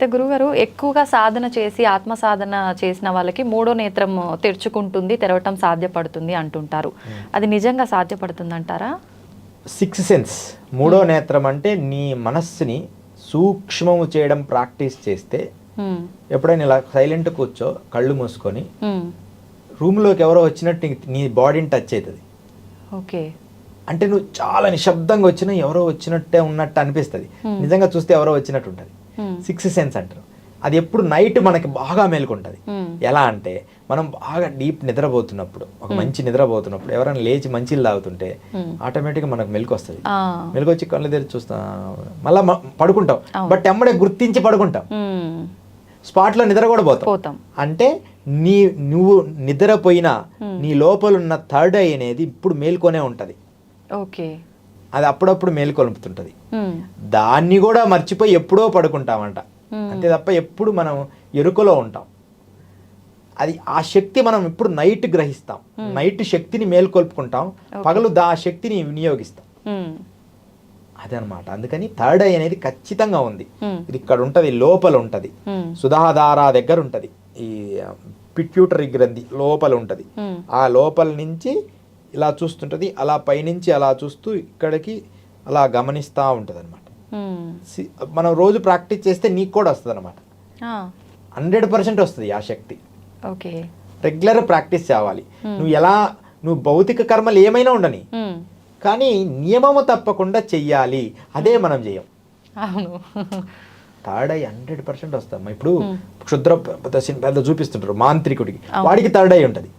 అయితే గురుగారు ఎక్కువగా సాధన చేసి ఆత్మ సాధన చేసిన వాళ్ళకి మూడో నేత్రం తెరుచుకుంటుంది, తెరవటం సాధ్యపడుతుంది అంటుంటారు. అది నిజంగా సాధ్యపడుతుంది అంటారా? సిక్స్త్ సెన్స్, మూడో నేత్రం అంటే నీ మనస్సుని సూక్ష్మము చేయడం ప్రాక్టీస్ చేస్తే, ఎప్పుడైనా ఇలా సైలెంట్ కూర్చో కళ్ళు మూసుకొని రూమ్లోకి ఎవరో వచ్చినట్టు నీ బాడీని టచ్ అవుతుంది. ఓకే, అంటే నువ్వు చాలా నిశ్శబ్దంగా వచ్చినా ఎవరో వచ్చినట్టే ఉన్నట్టు అనిపిస్తుంది, నిజంగా చూస్తే ఎవరో వచ్చినట్టు ఉంటుంది. సిక్స్త్ సెన్స్ అంటారు. అది ఎప్పుడు నైట్ మనకి బాగా మేలుకుంటుంది. ఎలా అంటే మనం బాగా డీప్ నిద్రపోతున్నప్పుడు, ఒక మంచి నిద్రపోతున్నప్పుడు ఎవరైనా లేచి మంచిలు తాగుతుంటే ఆటోమేటిక్గా మనకు మెలకు వస్తుంది. మెలకు వచ్చి కళ్ళు తెరిచి చూస్తాం, మళ్ళీ పడుకుంటాం. బట్ ఎమ్మడే గుర్తించి పడుకుంటాం, స్పాట్లో నిద్ర కూడా పోతాం. అంటే నువ్వు నిద్రపోయినా నీ లోపల ఉన్న థర్డ్ ఐ అనేది ఇప్పుడు మేల్కొనే ఉంటది. ఓకే, అది అప్పుడప్పుడు మేల్కొలుపుతుంటది. దాన్ని కూడా మర్చిపోయి ఎప్పుడో పడుకుంటామంట, అంతే తప్ప ఎప్పుడు మనం ఎరుకలో ఉంటాం. అది ఆ శక్తి మనం ఇప్పుడు నైట్ గ్రహిస్తాం, నైట్ శక్తిని మేల్కొల్పుకుంటాం, పగలు ఆ శక్తిని వినియోగిస్తాం. అదనమాట. అందుకని థర్డ్ ఐ అనేది ఖచ్చితంగా ఉంది. ఇది ఇక్కడ ఉంటది, లోపల ఉంటది, సుధాధార దగ్గర ఉంటది, ఈ పిట్యూటరీ గ్రంథి లోపల ఉంటది. ఆ లోపల నుంచి ఇలా చూస్తుంటది, అలా పైనుంచి అలా చూస్తూ ఇక్కడికి అలా గమనిస్తూ ఉంటది అనమాట. మనం రోజు ప్రాక్టీస్ చేస్తే నీకు కూడా వస్తుంది అనమాట, 100% వస్తుంది ఆ శక్తి. రెగ్యులర్ ప్రాక్టీస్ చేయాలి. నువ్వు భౌతిక కర్మలు ఏమైనా ఉండని, కానీ నియమము తప్పకుండా చెయ్యాలి. అదే మనం చెయ్యం. థర్డ్ ఐ 100% వస్తాం. ఇప్పుడు క్షుద్ర పెద్ద చూపిస్తుంటారు మాంత్రికుడికి, వాడికి థర్డ్ ఐ ఉంటుంది.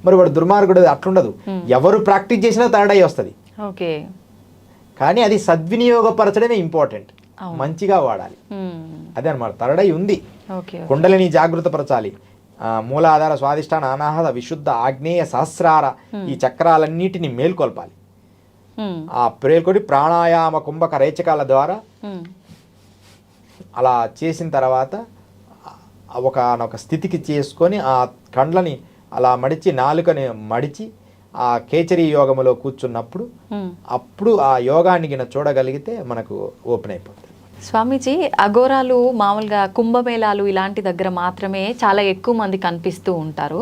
మరి వాడు దుర్మార్గుడు అట్లుండదు, ఎవరు ప్రాక్టీస్ చేసినా థర్డ్ ఐ వస్తుంది. కానీ అది సద్వినియోగపరచడమే ఇంపార్టెంట్, మంచిగా వాడాలి. అదే అనమాట, థర్డ్ ఐ ఉంది. కుండలిని జాగృతపరచాలి. మూలాధార, స్వాదిష్టాన, అనాహత, విశుద్ధ, ఆగ్నేయ, సహస్రార ఈ చక్రాలన్నిటిని మేల్కొల్పాలి. ఆ ప్రేల్కొని ప్రాణాయామ కుంభక రేచకాల ద్వారా అలా చేసిన తర్వాత ఒక స్థితికి చేసుకొని ఆ కండ్లని అలా మడిచి, నాలుకని మడిచి ఆ కేచరీ యోగములో కూర్చున్నప్పుడు అప్పుడు ఆ యోగాన్ని గిన చూడగలిగితే మనకు ఓపెన్ అయిపోతుంది. స్వామీజీ, అఘోరాలు మామూలుగా కుంభమేళాలు ఇలాంటి దగ్గర మాత్రమే చాలా ఎక్కువ మంది కనిపిస్తూ ఉంటారు.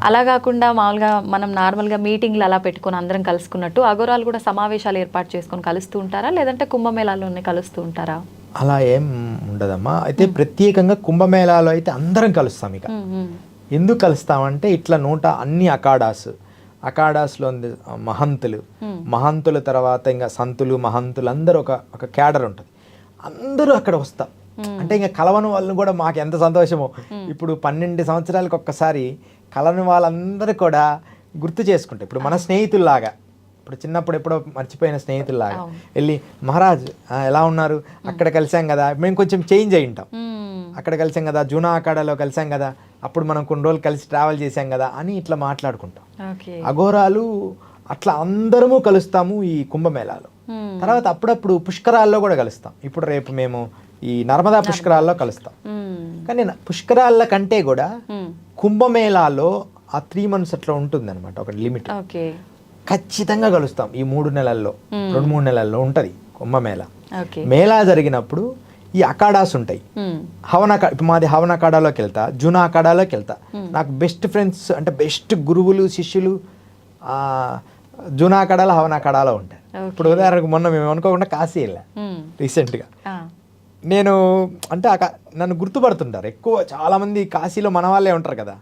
అలా కాకుండా మామూలుగా మనం నార్మల్గా మీటింగ్లు అలా పెట్టుకొని అందరం కలుసుకున్నట్టు అఘోరాలు కూడా సమావేశాలు ఏర్పాటు చేసుకొని కలుస్తూ ఉంటారా, లేదంటే కుంభమేళాలోనే కలుస్తూ ఉంటారా? అలా ఏం ఉండదమ్మా. అయితే ప్రత్యేకంగా కుంభమేళాలో అయితే అందరం కలుస్తాం. ఇక ఎందుకు కలుస్తామంటే ఇట్లా అన్ని అకాడాస్లో మహంతుల తర్వాత ఇంకా సంతులు, మహంతులు అందరూ ఒక క్యాడర్ ఉంటుంది. అందరూ అక్కడ వస్తాం. అంటే ఇంకా కలవని వాళ్ళు కూడా మాకు ఎంత సంతోషమో. ఇప్పుడు 12 సంవత్సరాలకు ఒక్కసారి కలవని వాళ్ళందరూ కూడా గుర్తు చేసుకుంటారు. ఇప్పుడు మన స్నేహితుల్లాగా, ఇప్పుడు చిన్నప్పుడు ఎప్పుడో మర్చిపోయిన స్నేహితుల్లాగా వెళ్ళి, మహారాజ్ ఎలా ఉన్నారు, అక్కడ కలిసాం కదా, మేము కొంచెం చేంజ్ అయి ఉంటాం, అక్కడ కలిసాం కదా, జూనా అఖాడాలో కలిసాం కదా, అప్పుడు మనం కొన్ని రోజులు కలిసి ట్రావెల్ చేసాం కదా అని ఇట్లా మాట్లాడుకుంటాం. అఘోరాలు అట్లా అందరము కలుస్తాము ఈ కుంభమేళాలో. తర్వాత అప్పుడప్పుడు పుష్కరాల్లో కూడా కలుస్తాం. ఇప్పుడు రేపు మేము ఈ నర్మదా పుష్కరాల్లో కలుస్తాం. కానీ పుష్కరాల కంటే కూడా కుంభమేళాలో ఆ 3 months అట్లా ఉంటుంది అనమాట, ఒక లిమిట్. ఖచ్చితంగా కలుస్తాం ఈ 3 నెలల్లో, 2-3 నెలల్లో ఉంటుంది కుంభమేళా. మేళా జరిగినప్పుడు ఈ అఖాడాస్ ఉంటాయి. ఇప్పుడు మాది హవన అఖాడాలోకి వెళ్తా, జూనా అఖాడాలోకి వెళ్తా. నాకు బెస్ట్ ఫ్రెండ్స్ అంటే బెస్ట్ గురువులు, శిష్యులు జూనా అఖాడాలో, హవన అఖాడాలో ఉంటారు. ఇప్పుడు ఉదాహరణకు మొన్న మేము అనుకోకుండా కాశీ వెళ్ళా రీసెంట్గా. నేను అంటే నన్ను గుర్తుపడుతుంటారు ఎక్కువ, చాలా మంది కాశీలో మన వాళ్ళే ఉంటారు కదా.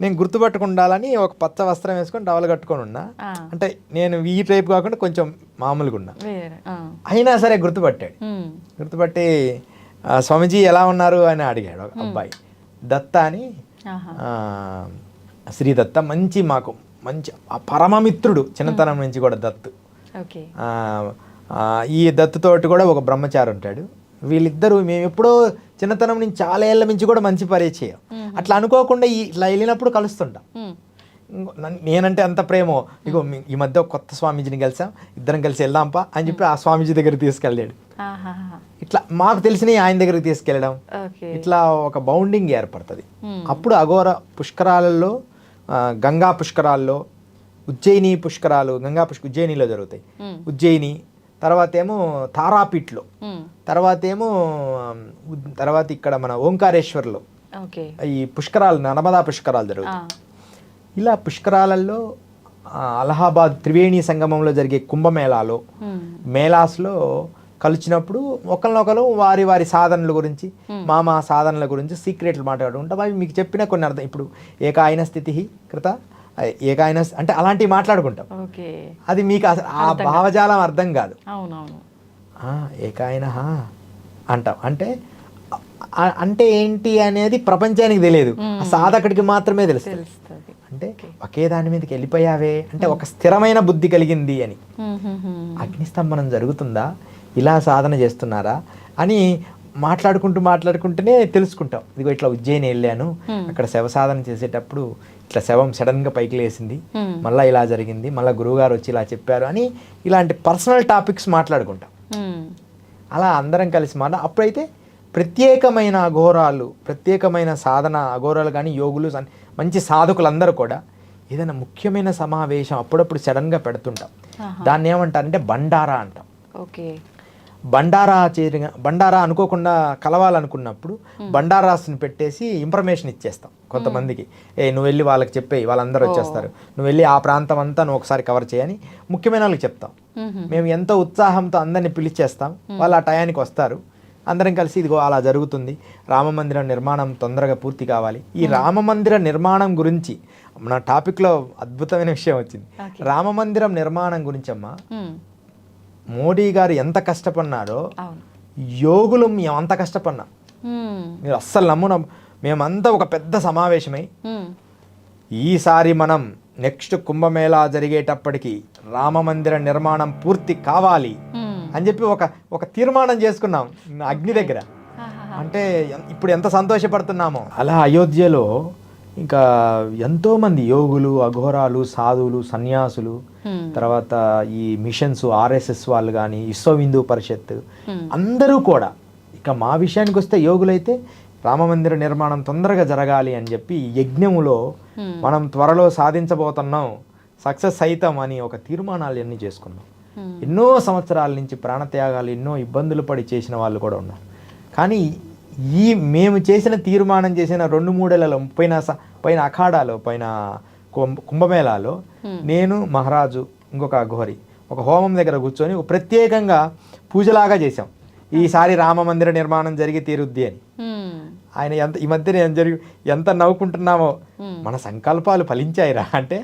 నేను గుర్తుపట్టుకుండాలని ఒక పచ్చ వస్త్రం వేసుకొని టవల్ కట్టుకొని ఉన్నా. అంటే నేను ఈ టైప్ కాకుండా కొంచెం మామూలుగా ఉన్నా, అయినా సరే గుర్తుపట్టి స్వామీజీ ఎలా ఉన్నారు అని అడిగాడు ఒక అబ్బాయి. దత్త అని, శ్రీ దత్త, మాకు మంచి పరమమిత్రుడు చిన్నతనం నుంచి కూడా దత్తు. ఈ దత్తుతోటి కూడా ఒక బ్రహ్మచారి ఉంటాడు. వీళ్ళిద్దరూ మేము ఎప్పుడో చిన్నతనం నుంచి చాలా ఏళ్ళ నుంచి కూడా మంచి పరిచయం. అట్లా అనుకోకుండా ఇట్లా వెళ్ళినప్పుడు కలుస్తుంటాం. నేనంటే అంత ప్రేమో, ఇగో ఈ మధ్య కొత్త స్వామీజీని కలిసాం, ఇద్దరం కలిసి వెళ్దాంపా అని చెప్పి ఆ స్వామీజీ దగ్గరికి తీసుకెళ్ళాడు. ఇట్లా మాకు తెలిసిన ఆయన దగ్గరికి తీసుకెళ్ళడం, ఇట్లా ఒక బౌండింగ్ ఏర్పడుతుంది. అప్పుడు అఘోర పుష్కరాలలో, గంగా పుష్కరాల్లో, ఉజ్జయిని పుష్కరాలు, ఉజ్జయినిలో జరుగుతాయి. ఉజ్జయిని తర్వాత ఏమో తారాపీఠ్లో, తర్వాత ఇక్కడ మన ఓంకారేశ్వర్లో ఓకే ఈ పుష్కరాలు, నర్మదా పుష్కరాలు జరుగుతాయి. ఇలా పుష్కరాలలో అలహాబాద్ త్రివేణి సంగమంలో జరిగే కుంభమేళాలో, మేళాస్లో కలిసినప్పుడు ఒకరినొకరు వారి వారి సాధనల గురించి, మా సాధనల గురించి సీక్రెట్లు మాట్లాడుకుంటాం. అవి మీకు చెప్పిన కొన్ని అర్థం. ఇప్పుడు ఏకాయన స్థితి కృత, ఏకాయన అంటే అలాంటివి మాట్లాడుకుంటాం. అది మీకు ఆ భావజాలం అర్థం కాదు. ఏకాయన అంటాం అంటే అంటే ఏంటి అనేది ప్రపంచానికి తెలియదు, ఆ సాధకుడికి మాత్రమే తెలుస్తుంది. అంటే ఒకే దాని మీదకి వెళ్ళిపోయావే అంటే ఒక స్థిరమైన బుద్ధి కలిగింది అని. అగ్నిస్తంభనం జరుగుతుందా, ఇలా సాధన చేస్తున్నారా అని మాట్లాడుకుంటూనే తెలుసుకుంటాం. ఇదిగో ఇట్లా ఉజ్జయిని వెళ్ళాను, అక్కడ శవ సాధన చేసేటప్పుడు ఇట్లా శవం సడన్గా పైకి లేసింది, మళ్ళీ ఇలా జరిగింది, మళ్ళీ గురువుగారు వచ్చి ఇలా చెప్పారు అని ఇలాంటి పర్సనల్ టాపిక్స్ మాట్లాడుకుంటాం. అలా అందరం కలిసి అప్పుడైతే ప్రత్యేకమైన అఘోరాలు, ప్రత్యేకమైన సాధన అఘోరాలు కానీ యోగులు మంచి సాధకులందరూ కూడా ఏదైనా ముఖ్యమైన సమావేశం అప్పుడప్పుడు సడన్గా పెడుతుంటాం. దాన్ని ఏమంటారంటే బండారా అంటాం. బండారా అనుకోకుండా కలవాలనుకున్నప్పుడు బండారాస్ని పెట్టేసి ఇన్ఫర్మేషన్ ఇచ్చేస్తాం కొంతమందికి. నువ్వు వెళ్ళి వాళ్ళకి చెప్పేయి, వాళ్ళందరూ వచ్చేస్తారు, నువ్వు వెళ్ళి ఆ ప్రాంతం అంతా నువ్వు ఒకసారి కవర్ చేయని ముఖ్యమైన వాళ్ళకి చెప్తాం. మేము ఎంతో ఉత్సాహంతో అందరినీ పిలిచేస్తాం, వాళ్ళు ఆ టయానికి వస్తారు. అందరం కలిసి ఇదిగో అలా జరుగుతుంది, రామమందిరం నిర్మాణం తొందరగా పూర్తి కావాలి. ఈ రామమందిర నిర్మాణం గురించి మన టాపిక్లో అద్భుతమైన విషయం వచ్చింది. రామమందిరం నిర్మాణం గురించి అమ్మా మోడీ గారు ఎంత కష్టపడినారో యోగులు మేము అంత కష్టపడినాం. మీరు అస్సలు నమ్మున, మేమంతా ఒక పెద్ద సమావేశమై ఈసారి మనం నెక్స్ట్ కుంభమేళా జరిగేటప్పటికి రామమందిర నిర్మాణం పూర్తి కావాలి అని చెప్పి ఒక తీర్మానం చేసుకున్నాం అగ్ని దగ్గర. అంటే ఇప్పుడు ఎంత సంతోషపడుతున్నామో. అలా అయోధ్యలో ఇంకా ఎంతోమంది యోగులు, అఘోరాలు, సాధువులు, సన్యాసులు, తర్వాత ఈ మిషన్స్, ఆర్ఎస్ఎస్ వాళ్ళు కానీ, విశ్వ హిందూ పరిషత్ అందరూ కూడా. ఇక మా విషయానికి వస్తే యోగులైతే రామమందిర నిర్మాణం తొందరగా జరగాలి అని చెప్పి యజ్ఞములో మనం త్వరలో సాధించబోతున్నాం, సక్సెస్ అవుతాం అని ఒక తీర్మానాలు అన్నీ చేసుకున్నాం. ఎన్నో సంవత్సరాల నుంచి ప్రాణత్యాగాలు, ఎన్నో ఇబ్బందులు పడి చేసిన వాళ్ళు కూడా ఉన్నారు. కానీ మేము చేసిన తీర్మానం చేసిన 2-3 ఏళ్లలో పైన అఖాడాలో, పైన కుంభమేళాలో నేను, మహారాజు, ఇంకొక అఘోరి ఒక హోమం దగ్గర కూర్చొని ఒక ప్రత్యేకంగా పూజలాగా చేసాం. ఈసారి రామమందిర నిర్మాణం జరిగి తీరుద్ది అని. ఆయన ఈ మధ్య ఎంత నవ్వుకుంటున్నామో, మన సంకల్పాలు ఫలించాయిరా అంటే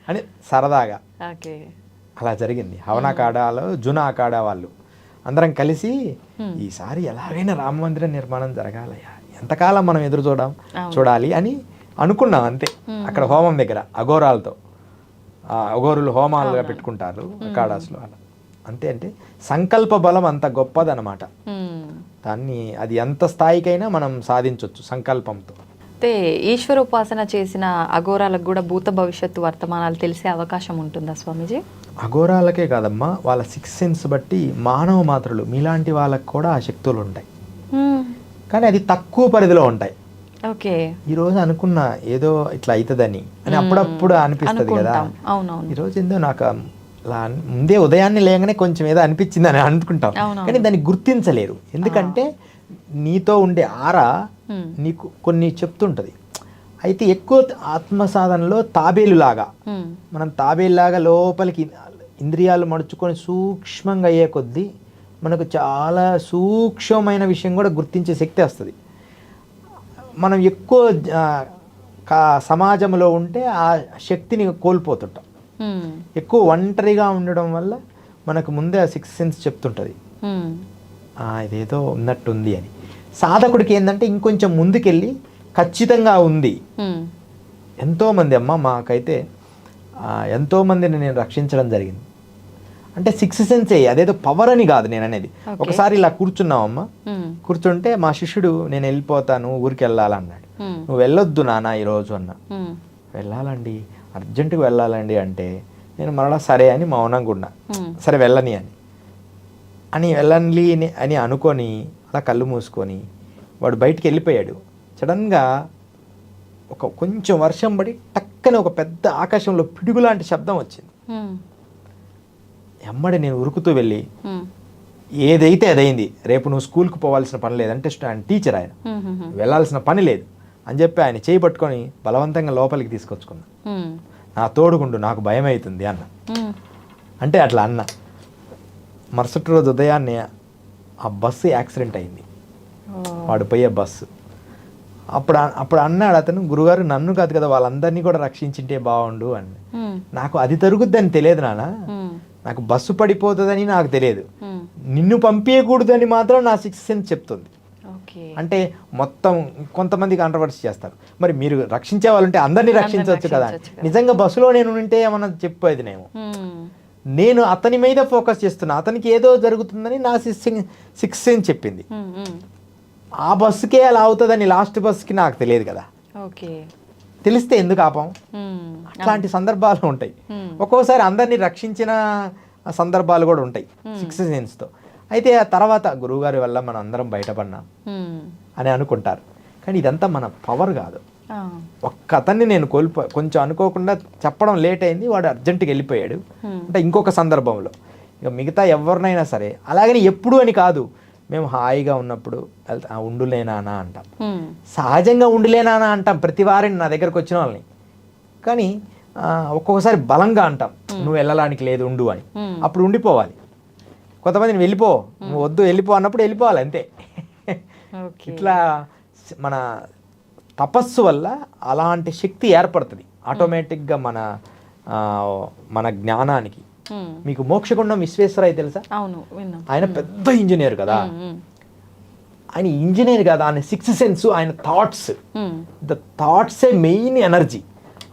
అని సరదాగా అలా జరిగింది. హవన అఖాడాలో జునా అఖాడా వాళ్ళు అందరం కలిసి ఈసారి ఎలాగైనా రామమందిర నిర్మాణం జరగాలయ్యా, ఎంతకాలం మనం ఎదురు చూడాలి అని అనుకున్నాం. అంతే. అక్కడ హోమం దగ్గర అఘోరాలతో, అఘోరులు హోమాలుగా పెట్టుకుంటారు అఖాడాస్లో. అలా అంతే. అంటే సంకల్ప బలం అంత గొప్పదన్నమాట. దాన్ని అది ఎంత స్థాయికైనా మనం సాధించవచ్చు సంకల్పంతో. అయితే ఈశ్వరోపాసన చేసిన అఘోరాలకు కూడా భూత భవిష్యత్తు వర్తమానాలు తెలిసే అవకాశం ఉంటుందా స్వామీజీ? అఘోరాలకే కాదమ్మా, వాళ్ళ 6 సెన్స్ బట్టి మానవ మాత్రులు మీలాంటి వాళ్ళకు కూడా ఆ శక్తులు ఉంటాయి. కానీ అది తక్కువ పరిధిలో ఉంటాయి. ఓకే, ఈరోజు అనుకున్నా ఏదో ఇట్లా అవుతుందని అని అప్పుడప్పుడు అనిపిస్తుంది కదా. ఈరోజు ఏందో నాకు అలా ముందే ఉదయాన్నే లేగానే కొంచెం ఏదో అనిపించింది అని అనుకుంటాం, కానీ దాన్ని గుర్తించలేరు. ఎందుకంటే నీతో ఉండే ఆరా నీకు కొన్ని చెప్తుంటది. అయితే ఎక్కువ ఆత్మ సాధనలో తాబేలులాగా, మనం తాబేలులాగా లోపలికి ఇంద్రియాలు మడుచుకొని సూక్ష్మంగా అయ్యే కొద్దీ మనకు చాలా సూక్ష్మమైన విషయం కూడా గుర్తించే శక్తి వస్తుంది. మనం ఎక్కువ సమాజంలో ఉంటే ఆ శక్తిని కోల్పోతుంటాం. ఎక్కువ ఒంటరిగా ఉండడం వల్ల మనకు ముందే ఆ 6 సెన్స్ చెప్తుంటుంది ఇదేదో ఉన్నట్టుంది అని. సాధకుడికి ఏంటంటే ఇంకొంచెం ముందుకెళ్ళి ఖచ్చితంగా ఉంది. ఎంతోమంది అమ్మ మాకైతే ఎంతోమందిని నేను రక్షించడం జరిగింది. అంటే 6 సెన్స్ అదేదో పవర్ అని కాదు నేను అనేది. ఒకసారి ఇలా కూర్చున్నామమ్మా, కూర్చుంటే మా శిష్యుడు నేను వెళ్ళిపోతాను, ఊరికి వెళ్ళాలన్నాడు. నువ్వు వెళ్ళొద్దు నాన్న ఈరోజు అన్నా. వెళ్ళాలండి, అర్జెంటుగా వెళ్ళాలండి అంటే నేను మరలా సరే అని మౌనంగా ఉన్నా. సరే వెళ్ళని వెళ్ళని అని అనుకొని అలా కళ్ళు మూసుకొని వాడు బయటికి వెళ్ళిపోయాడు. సడన్గా కొంచెం వర్షం పడి టక్కనే ఒక పెద్ద ఆకాశంలో పిడుగు లాంటి శబ్దం వచ్చింది. ఎమ్మడే నేను ఉరుకుతూ వెళ్ళి ఉమ్, ఏదైతే అదైంది, రేపు నువ్వు స్కూల్కి పోవాల్సిన పని లేదంటే ఆయన టీచర్, ఆయన ఉమ్, ఉమ్, వెళ్ళాల్సిన పని లేదు అని చెప్పి ఆయన చేయి పట్టుకొని బలవంతంగా లోపలికి తీసుకొచ్చుకున్నా. ఉమ్, నా తోడుగుండు, నాకు భయం అవుతుంది అన్న. ఉమ్, అంటే అట్లా అన్న. మరుసటి రోజు ఉదయాన్నే ఆ బస్సు యాక్సిడెంట్ అయింది, ఓ, వాడు పోయే బస్సు. అప్పుడు అన్నాడు అతను, గురుగారు నన్ను కాదు కదా వాళ్ళందరినీ కూడా రక్షించింటే బాగుండు అని. ఉమ్, నాకు అది జరుగుద్దని తెలియదు నాన్న, ఉమ్, నాకు బస్సు పడిపోతుందని నాకు తెలియదు, ఉమ్, నిన్ను పంపించకూడదని మాత్రం నా సిక్స్త్ సెన్స్ చెప్తుంది. ఓకే. అంటే మొత్తం కొంతమంది కాంట్రవర్సీ చేస్తారు, మరి మీరు రక్షించే వాళ్ళు ఉంటే అందరినీ రక్షించవచ్చు కదా. నిజంగా బస్సులో నేను ఉంటే ఏమన్నా చెప్పేది నేను. ఉమ్, నేను అతని మీద ఫోకస్ చేస్తున్నా, అతనికి ఏదో జరుగుతుందని నా సిక్స్త్ సెన్స్ చెప్పింది. ఉమ్, ఉమ్, ఆ బస్సుకే అలా అవుతుందని లాస్ట్ బస్సుకి నాకు తెలియదు కదా. ఓకే. తెలిస్తే ఎందుకు ఆపం? ఉమ్, అట్లాంటి సందర్భాలు ఉంటాయి. ఉమ్, ఒక్కోసారి అందరినీ రక్షించిన సందర్భాలు కూడా ఉంటాయి సిక్స్త్ సెన్స్తో. అయితే ఆ తర్వాత గురువుగారి వల్ల మనం అందరం బయటపడినాం ఉమ్, అని అనుకుంటారు, కానీ ఇదంతా మన పవర్ కాదు. ఆ, ఒక్క అతన్ని నేను కొంచెం అనుకోకుండా చెప్పడం లేట్ అయింది, వాడు అర్జెంటుగా వెళ్ళిపోయాడు. ఉమ్, అంటే ఇంకొక సందర్భంలో ఇక మిగతా ఎవరినైనా సరే అలాగని ఎప్పుడు అని కాదు, మేము హాయిగా ఉన్నప్పుడు ఉండులేనానా అంటాం, ఉమ్, సహజంగా ఉండులేనానా అంటాం ప్రతి వారిని నా దగ్గరకు వచ్చిన వాళ్ళని. కానీ ఒక్కొక్కసారి బలంగా అంటాం, నువ్వు వెళ్ళడానికి లేదు ఉండు అని. ఉమ్, అప్పుడు ఉండిపోవాలి. కొంతమందిని వెళ్ళిపో, నువ్వు వద్దు వెళ్ళిపో అన్నప్పుడు వెళ్ళిపోవాలి అంతే. ఓకే. ఇట్లా మన తపస్సు వల్ల అలాంటి శక్తి ఏర్పడుతుంది ఆటోమేటిక్గా మన జ్ఞానానికి. ఉమ్, మీకు మోక్షగుండం విశ్వేశ్వరయ్య తెలుసా? అవును, విన్నాం. ఆయన పెద్ద ఇంజనీర్ కదా. ఉమ్, ఆయన ఇంజనీర్ కదా, ఆయన సిక్స్త్ సెన్స్, ఆయన థాట్స్, ఉమ్, ద థాట్సే మెయిన్ ఎనర్జీ.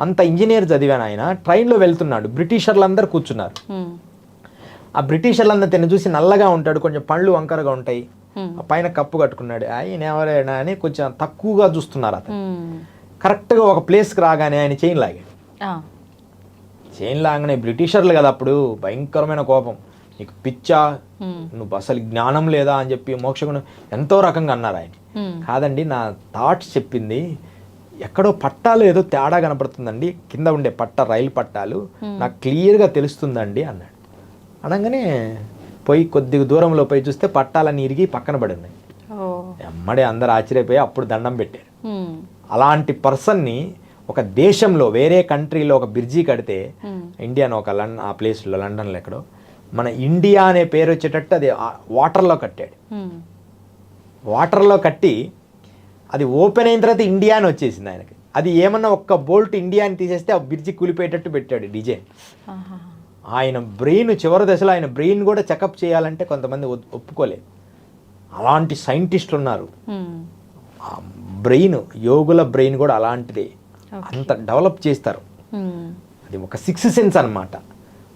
అంత ఇంజనీర్ చదివాను. ఆయన ట్రైన్లో వెళ్తున్నాడు, బ్రిటిషర్లందరూ కూర్చున్నారు. ఉమ్, ఆ బ్రిటిషర్లందరూ తిని చూసి నల్లగా ఉంటాడు, కొంచెం పళ్ళు వంకరగా ఉంటాయి, ఉమ్, ఆ పైన కప్పు కట్టుకున్నాడు, ఆయన ఎవరైనా అని కొంచెం తక్కువగా చూస్తున్నారు అతను. ఉమ్, కరెక్ట్గా ఒక ప్లేస్కి రాగానే ఆయన చైన్ లాగాడు. ఆ, చైన్ లాగానే బ్రిటిషర్లు కదా అప్పుడు భయంకరమైన కోపం, నీకు పిచ్చా, ఉమ్, నువ్వు అసలు జ్ఞానం లేదా అని చెప్పి మోక్షగుణం ఎంతో రకంగా అన్నారు ఆయన. ఉమ్, కాదండి, నా థాట్స్ చెప్పింది, ఎక్కడో పట్టాలు ఏదో తేడా కనపడుతుందండి, కింద ఉండే రైలు పట్టాలు నాకు క్లియర్గా తెలుస్తుందండి అన్నాడు. అనగానే పోయి కొద్దిగా దూరంలో పోయి చూస్తే పట్టాలన్నీ ఇరిగి పక్కన పడి ఉన్నాయి. ఓ, ఎమ్మడే అందరు ఆశ్చర్యపోయి అప్పుడు దండం పెట్టారు. ఉమ్, అలాంటి పర్సన్ని ఒక దేశంలో వేరే కంట్రీలో ఒక బ్రిడ్జి కడితే, ఉమ్, ఇండియాను ఒక ఆ ప్లేస్లో లండన్లో ఎక్కడో మన ఇండియా అనే పేరు వచ్చేటట్టు అది వాటర్లో కట్టాడు. ఉమ్, వాటర్లో కట్టి అది ఓపెన్ అయిన తర్వాత ఇండియా అని వచ్చేసింది ఆయనకి. అది ఏమన్నా ఒక్క బోల్ట్ ఇండియా అని తీసేస్తే ఆ బ్రిడ్జి కూలిపోయేటట్టు పెట్టాడు డిజైన్. ఆహా, ఆయన బ్రెయిన్ చివరి దశలో ఆయన బ్రెయిన్ కూడా చెకప్ చేయాలంటే కొంతమంది ఒప్పుకోలేదు. అలాంటి సైంటిస్టులు ఉన్నారు. ఉమ్, ఆ బ్రెయిన్, యోగుల బ్రెయిన్ కూడా అలాంటిదే, అంత డెవలప్ చేస్తారు. ఉమ్, అది ఒక సిక్స్త్ సెన్స్ అన్నమాట.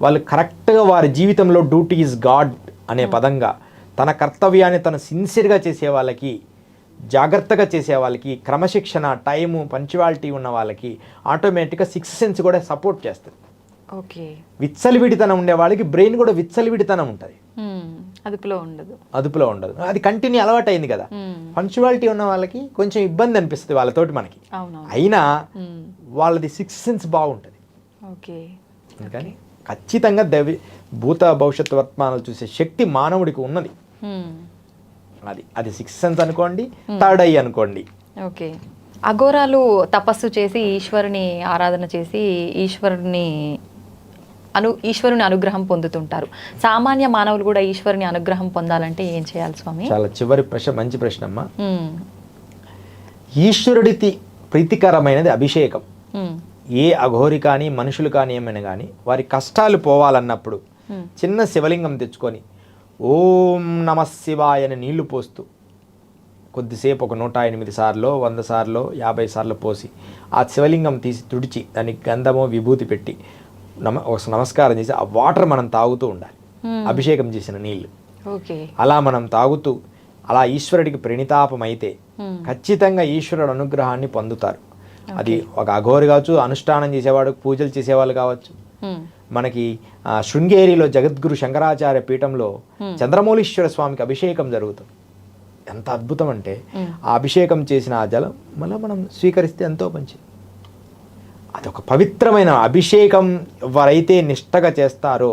వాళ్ళు కరెక్ట్గా వారి జీవితంలో డ్యూటీ ఈజ్ గాడ్ అనే పదంగా తన కర్తవ్యాన్ని తను సిన్సియర్గా చేసే వాళ్ళకి, జాగ్రత్తగా చేసే వాళ్ళకి, క్రమశిక్షణ, టైము, పంక్చువాలిటీ ఉన్న వాళ్ళకి ఆటోమేటిక్గా సిక్స్త్ సెన్స్ కూడా సపోర్ట్ చేస్తుంది. ఓకే. విచ్చలివిడితనం ఉండే వాళ్ళకి బ్రెయిన్ కూడా విచ్చలివిడితనం ఉంటుంది, ఉమ్, అదుపులో ఉండదు. అదుపులో ఉండదు. అది కంటిన్యూ అలవాటు అయింది కదా. ఉమ్, పంక్చువాలిటీ ఉన్న వాళ్ళకి కొంచెం ఇబ్బంది అనిపిస్తుంది వాళ్ళతోటి మనకి, అవునవును. అయినా ఉమ్, వాళ్ళది సిక్స్త్ సెన్స్ బాగుంటుంది. ఓకే. అందుకని ఖచ్చితంగా భూత భవిష్యత్తు వర్తమానాలు చూసే శక్తి మానవుడికి ఉన్నది. ఉమ్, అది సిక్స్త్ సెన్స్ అనుకోండి, థర్డ్ ఐ అనుకోండి. ఓకే. అఘోరాలు తపస్సు చేసి ఈశ్వరుని ఆరాధన చేసి ఈశ్వరుని అనుగ్రహం పొందుతుంటారు. సామాన్య మానవులు కూడా ఈశ్వరుని అనుగ్రహం పొందాలంటే ఏం చేయాలి స్వామి? చాలా చివరి ప్రశ్న, మంచి ప్రశ్న అమ్మా. ఉమ్, ఈశ్వరుడికి ప్రీతికరమైనది అభిషేకం. ఉమ్, ఏ అఘోరి కానీ మనుషులు కానీ ఏమైనా కానీ వారి కష్టాలు పోవాలన్నప్పుడు చిన్న శివలింగం తెచ్చుకొని ఓం నమ శివాయ అని నీళ్లు పోస్తూ కొద్దిసేపు ఒక 108 సార్లు, 100 సార్లు, 50 సార్లు పోసి ఆ శివలింగం తీసి తుడిచి దానికి గంధమో విభూతి పెట్టి ఒక నమస్కారం చేసి ఆ వాటర్ మనం తాగుతూ ఉండాలి, అభిషేకం చేసిన నీళ్లు. ఓకే. అలా మనం తాగుతూ అలా ఈశ్వరుడికి ప్రణితాపం అయితే ఖచ్చితంగా ఈశ్వరుడు అనుగ్రహాన్ని పొందుతారు. అది ఒక అఘోరి కావచ్చు, అనుష్ఠానం చేసేవాడు, పూజలు చేసేవాళ్ళు కావచ్చు. మనకి శృంగేరిలో జగద్గురు శంకరాచార్య పీఠంలో చంద్రమౌళీశ్వర స్వామికి అభిషేకం జరుగుతుంది. ఎంత అద్భుతం అంటే ఆ అభిషేకం చేసిన ఆ జలం మళ్ళీ మనం స్వీకరిస్తే ఎంతో మంచిది. అదొక పవిత్రమైన అభిషేకం ఎవరైతే నిష్టగా చేస్తారో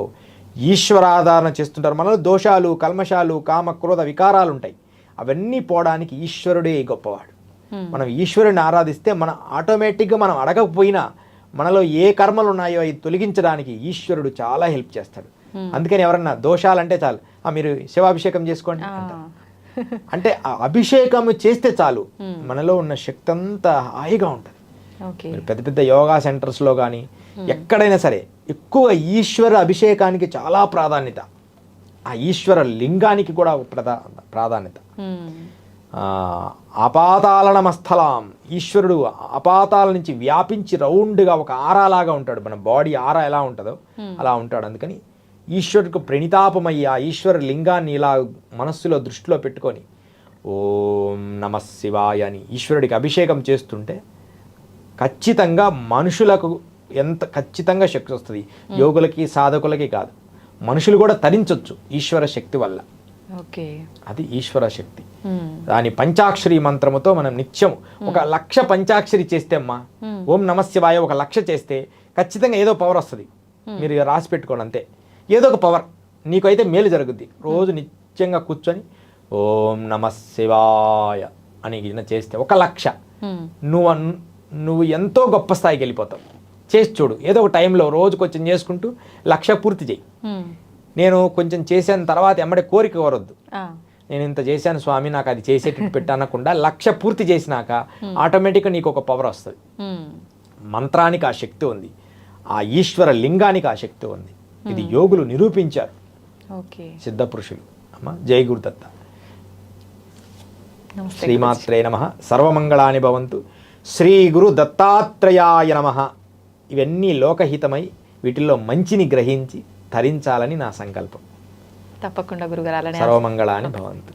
ఈశ్వరాధారణ చేస్తుంటారు. మనలో దోషాలు, కల్మషాలు, కామ, క్రోధ వికారాలు ఉంటాయి. అవన్నీ పోవడానికి ఈశ్వరుడే గొప్పవాడు. మనం ఈశ్వరుని ఆరాధిస్తే మన ఆటోమేటిక్గా మనం అడగకపోయినా మనలో ఏ కర్మలు ఉన్నాయో అవి తొలగించడానికి ఈశ్వరుడు చాలా హెల్ప్ చేస్తాడు. అందుకని ఎవరన్నా దోషాలంటే చాలు, మీరు శివాభిషేకం చేసుకోండి అంటారు. అంటే ఆ అభిషేకం చేస్తే చాలు మనలో ఉన్న శక్తి అంతా హాయిగా ఉంటుంది. మీరు పెద్ద పెద్ద యోగా సెంటర్స్లో కానీ ఎక్కడైనా సరే ఎక్కువ ఈశ్వర అభిషేకానికి చాలా ప్రాధాన్యత, ఆ ఈశ్వర లింగానికి కూడా ప్రాధాన్యత. అపాతాళనమస్థలాం, ఈశ్వరుడు అపాతాల నుంచి వ్యాపించి రౌండ్గా ఒక ఆరాలాగా ఉంటాడు. మన బాడీ ఆరా ఎలా ఉంటుందో అలా ఉంటాడు. అందుకని ఈశ్వరుడికి ప్రణితాపమయ్యి ఆ ఈశ్వర లింగాన్ని ఇలా మనస్సులో దృష్టిలో పెట్టుకొని ఓం నమ శివాయ అని ఈశ్వరుడికి అభిషేకం చేస్తుంటే ఖచ్చితంగా మనుషులకు ఖచ్చితంగా శక్తి వస్తుంది. యోగులకి, సాధకులకి కాదు, మనుషులు కూడా తరించవచ్చు ఈశ్వర శక్తి వల్ల. అది ఈశ్వర శక్తి. దాని పంచాక్షరి మంత్రముతో మనం నిత్యం 1,00,000 పంచాక్షరి చేస్తే అమ్మా, ఓం నమ శివాయ 1,00,000 చేస్తే ఖచ్చితంగా ఏదో పవర్ వస్తుంది. మీరు రాసి పెట్టుకోండి అంతే, ఏదో ఒక పవర్ నీకు అయితే మేలు జరుగుద్ది. రోజు నిత్యంగా కూర్చొని ఓం నమ శివాయ అని చేస్తే 1,00,000 నువ్వు ఎంతో గొప్ప స్థాయికి వెళ్ళిపోతావు. చేసి చూడు, ఏదో ఒక టైంలో రోజు కొంచెం చేసుకుంటూ 1,00,000 పూర్తి చేయి. నేను కొంచెం చేసిన తర్వాత ఎమ్మడే కోరిక కోరొద్దు, నేను ఇంత చేశాను స్వామి నాకు అది చేసేటట్టు పెట్టనకుండా 1,00,000 పూర్తి చేసినాక ఆటోమేటిక్గా నీకు ఒక పవర్ వస్తుంది. మంత్రానికి ఆ శక్తి ఉంది, ఆ ఈశ్వర లింగానికి ఆ శక్తి ఉంది. ఇది యోగులు నిరూపించారు, సిద్ధ పురుషులు. అమ్మ జై గురుదత్త. శ్రీమాత్రే నమః. సర్వమంగళాని భవంతు. శ్రీ గురు దత్తాత్రేయాయ నమః. ఇవన్నీ లోకహితమై వీటిల్లో మంచిని గ్రహించి ధరించాలని నా సంకల్పం. తప్పకుండా గురుగారు. సర్వమంగళాని భవంతు.